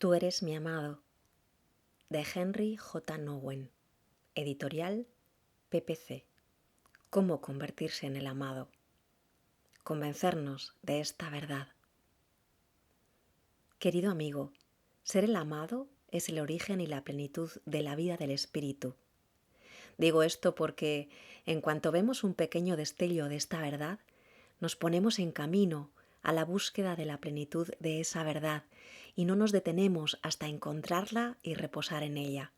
Tú eres mi amado, de Henry J. Nowen, editorial PPC. ¿Cómo convertirse en el amado? Convencernos de esta verdad. Querido amigo, ser el amado es el origen y la plenitud de la vida del espíritu. Digo esto porque, en cuanto vemos un pequeño destello de esta verdad, nos ponemos en camino a la búsqueda de la plenitud de esa verdad y no nos detenemos hasta encontrarla y reposar en ella.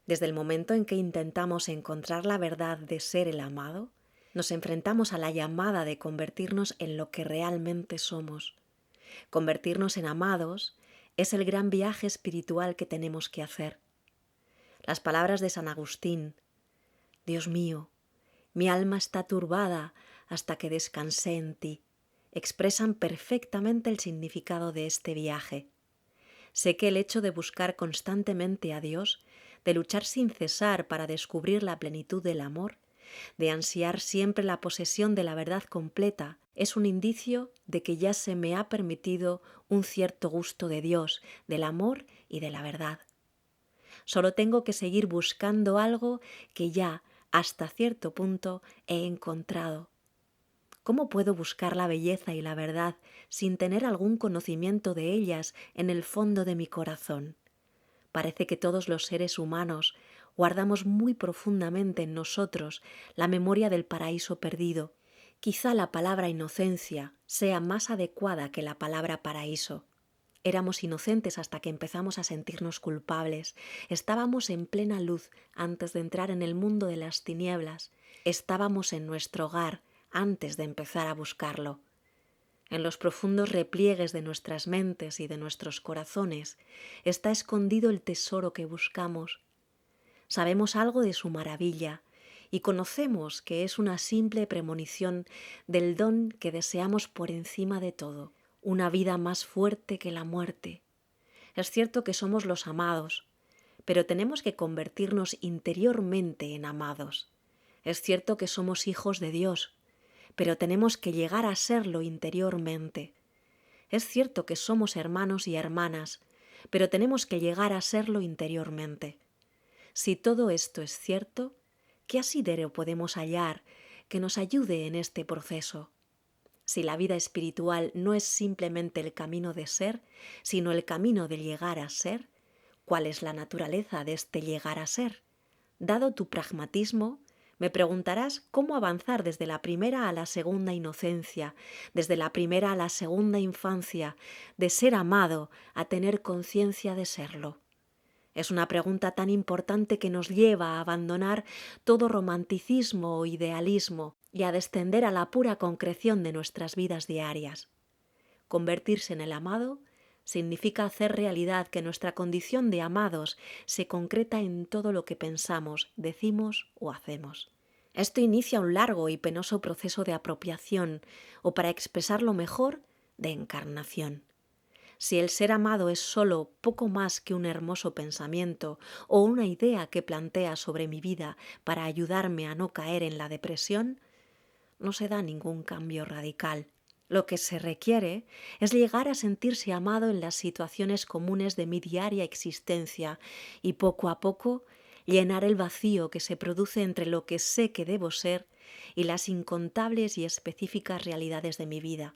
Desde el momento en que intentamos encontrar la verdad de ser el amado, nos enfrentamos a la llamada de convertirnos en lo que realmente somos. Convertirnos en amados es el gran viaje espiritual que tenemos que hacer. Las palabras de San Agustín: Dios mío, mi alma está turbada hasta que descansé en ti, expresan perfectamente el significado de este viaje. Sé que el hecho de buscar constantemente a Dios, de luchar sin cesar para descubrir la plenitud del amor, de ansiar siempre la posesión de la verdad completa, es un indicio de que ya se me ha permitido un cierto gusto de Dios, del amor y de la verdad. Solo tengo que seguir buscando algo que ya, hasta cierto punto, he encontrado. ¿Cómo puedo buscar la belleza y la verdad sin tener algún conocimiento de ellas en el fondo de mi corazón? Parece que todos los seres humanos guardamos muy profundamente en nosotros la memoria del paraíso perdido. Quizá la palabra inocencia sea más adecuada que la palabra paraíso. Éramos inocentes hasta que empezamos a sentirnos culpables. Estábamos en plena luz antes de entrar en el mundo de las tinieblas. Estábamos en nuestro hogar antes de empezar a buscarlo. En los profundos repliegues de nuestras mentes y de nuestros corazones está escondido el tesoro que buscamos. Sabemos algo de su maravilla y conocemos que es una simple premonición del don que deseamos por encima de todo, una vida más fuerte que la muerte. Es cierto que somos los amados, pero tenemos que convertirnos interiormente en amados. Es cierto que somos hijos de Dios, pero tenemos que llegar a serlo interiormente. Es cierto que somos hermanos y hermanas, pero tenemos que llegar a serlo interiormente. Si todo esto es cierto, ¿qué asidero podemos hallar que nos ayude en este proceso? Si la vida espiritual no es simplemente el camino de ser, sino el camino de llegar a ser, ¿cuál es la naturaleza de este llegar a ser? Dado tu pragmatismo, me preguntarás cómo avanzar desde la primera a la segunda inocencia, desde la primera a la segunda infancia, de ser amado a tener conciencia de serlo. Es una pregunta tan importante que nos lleva a abandonar todo romanticismo o idealismo y a descender a la pura concreción de nuestras vidas diarias. Convertirse en el amado significa hacer realidad que nuestra condición de amados se concreta en todo lo que pensamos, decimos o hacemos. Esto inicia un largo y penoso proceso de apropiación, o para expresarlo mejor, de encarnación. Si el ser amado es solo poco más que un hermoso pensamiento o una idea que plantea sobre mi vida para ayudarme a no caer en la depresión, no se da ningún cambio radical. Lo que se requiere es llegar a sentirse amado en las situaciones comunes de mi diaria existencia y poco a poco llenar el vacío que se produce entre lo que sé que debo ser y las incontables y específicas realidades de mi vida.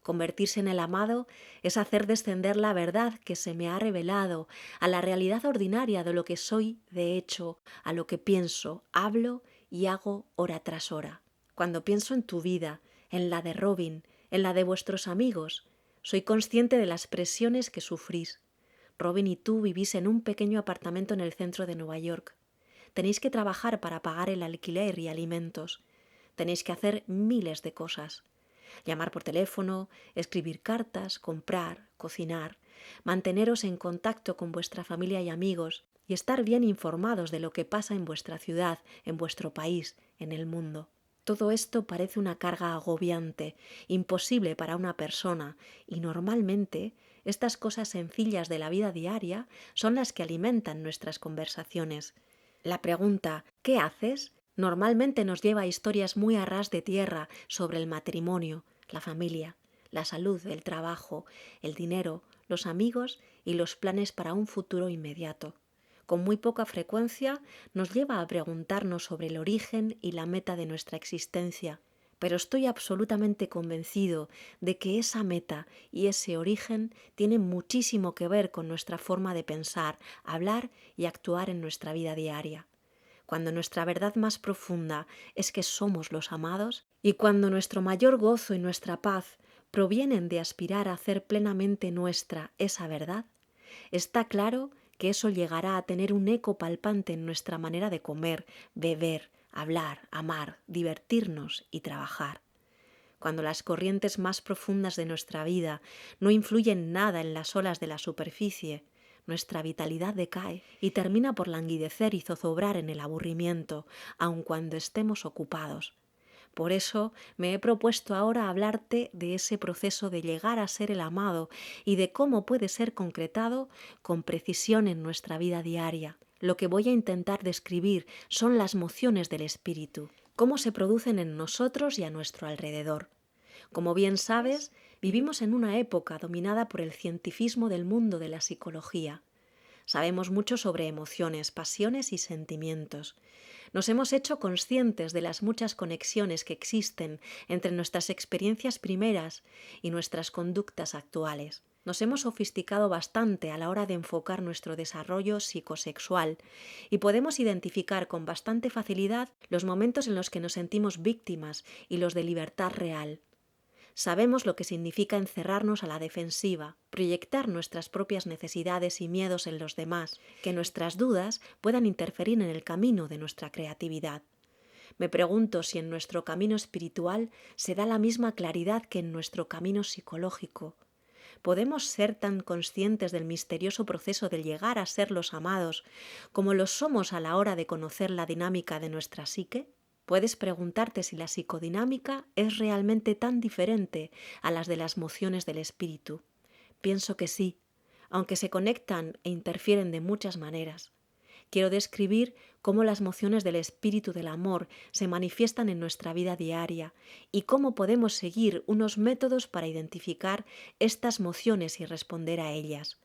Convertirse en el amado es hacer descender la verdad que se me ha revelado a la realidad ordinaria de lo que soy de hecho, a lo que pienso, hablo y hago hora tras hora. Cuando pienso en tu vida, en la de Robin, en la de vuestros amigos, soy consciente de las presiones que sufrís. Robin y tú vivís en un pequeño apartamento en el centro de Nueva York. Tenéis que trabajar para pagar el alquiler y alimentos. Tenéis que hacer miles de cosas. Llamar por teléfono, escribir cartas, comprar, cocinar, manteneros en contacto con vuestra familia y amigos y estar bien informados de lo que pasa en vuestra ciudad, en vuestro país, en el mundo. Todo esto parece una carga agobiante, imposible para una persona, y normalmente estas cosas sencillas de la vida diaria son las que alimentan nuestras conversaciones. La pregunta ¿qué haces? Normalmente nos lleva a historias muy a ras de tierra sobre el matrimonio, la familia, la salud, el trabajo, el dinero, los amigos y los planes para un futuro inmediato. Con muy poca frecuencia nos lleva a preguntarnos sobre el origen y la meta de nuestra existencia, pero estoy absolutamente convencido de que esa meta y ese origen tienen muchísimo que ver con nuestra forma de pensar, hablar y actuar en nuestra vida diaria. Cuando nuestra verdad más profunda es que somos los amados, y cuando nuestro mayor gozo y nuestra paz provienen de aspirar a hacer plenamente nuestra esa verdad, está claro que eso llegará a tener un eco palpante en nuestra manera de comer, beber, hablar, amar, divertirnos y trabajar. Cuando las corrientes más profundas de nuestra vida no influyen nada en las olas de la superficie, nuestra vitalidad decae y termina por languidecer y zozobrar en el aburrimiento, aun cuando estemos ocupados. Por eso me he propuesto ahora hablarte de ese proceso de llegar a ser el amado y de cómo puede ser concretado con precisión en nuestra vida diaria. Lo que voy a intentar describir son las mociones del espíritu, cómo se producen en nosotros y a nuestro alrededor. Como bien sabes, vivimos en una época dominada por el cientificismo del mundo de la psicología. Sabemos mucho sobre emociones, pasiones y sentimientos. Nos hemos hecho conscientes de las muchas conexiones que existen entre nuestras experiencias primeras y nuestras conductas actuales. Nos hemos sofisticado bastante a la hora de enfocar nuestro desarrollo psicosexual y podemos identificar con bastante facilidad los momentos en los que nos sentimos víctimas y los de libertad real. Sabemos lo que significa encerrarnos a la defensiva, proyectar nuestras propias necesidades y miedos en los demás, que nuestras dudas puedan interferir en el camino de nuestra creatividad. Me pregunto si en nuestro camino espiritual se da la misma claridad que en nuestro camino psicológico. ¿Podemos ser tan conscientes del misterioso proceso de llegar a ser los amados como lo somos a la hora de conocer la dinámica de nuestra psique? Puedes preguntarte si la psicodinámica es realmente tan diferente a las de las mociones del espíritu. Pienso que sí, aunque se conectan e interfieren de muchas maneras. Quiero describir cómo las mociones del espíritu del amor se manifiestan en nuestra vida diaria y cómo podemos seguir unos métodos para identificar estas mociones y responder a ellas.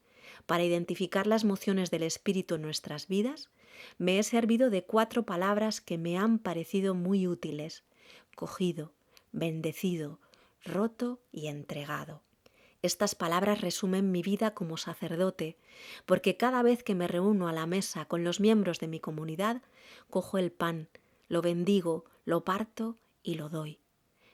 Para identificar las mociones del espíritu en nuestras vidas, me he servido de 4 palabras que me han parecido muy útiles: cogido, bendecido, roto y entregado. Estas palabras resumen mi vida como sacerdote, porque cada vez que me reúno a la mesa con los miembros de mi comunidad, cojo el pan, lo bendigo, lo parto y lo doy.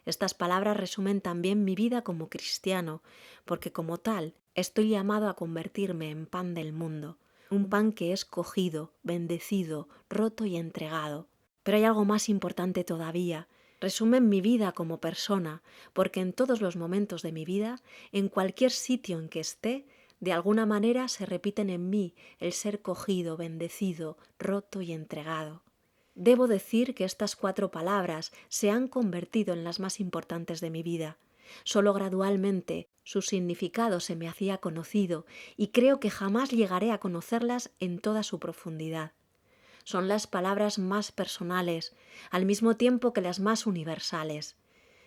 Estas palabras resumen también mi vida como cristiano, porque como tal estoy llamado a convertirme en pan del mundo, un pan que es cogido, bendecido, roto y entregado. Pero hay algo más importante todavía. Resumen mi vida como persona, porque en todos los momentos de mi vida, en cualquier sitio en que esté, de alguna manera se repiten en mí el ser cogido, bendecido, roto y entregado. Debo decir que estas 4 palabras se han convertido en las más importantes de mi vida. Solo gradualmente su significado se me hacía conocido y creo que jamás llegaré a conocerlas en toda su profundidad. Son las palabras más personales, al mismo tiempo que las más universales.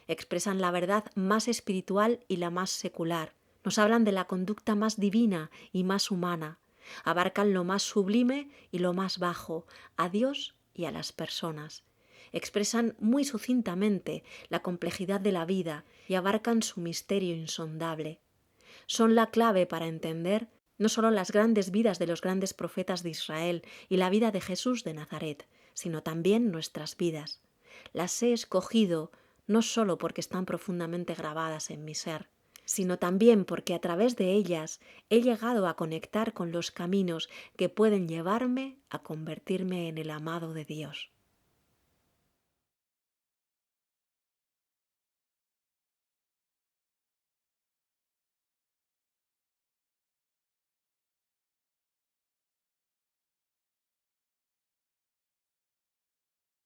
Expresan la verdad más espiritual y la más secular. Nos hablan de la conducta más divina y más humana. Abarcan lo más sublime y lo más bajo, a Dios y a las personas. Expresan muy sucintamente la complejidad de la vida y abarcan su misterio insondable. Son la clave para entender no solo las grandes vidas de los grandes profetas de Israel y la vida de Jesús de Nazaret, sino también nuestras vidas. Las he escogido no solo porque están profundamente grabadas en mi ser, sino también porque a través de ellas he llegado a conectar con los caminos que pueden llevarme a convertirme en el amado de Dios.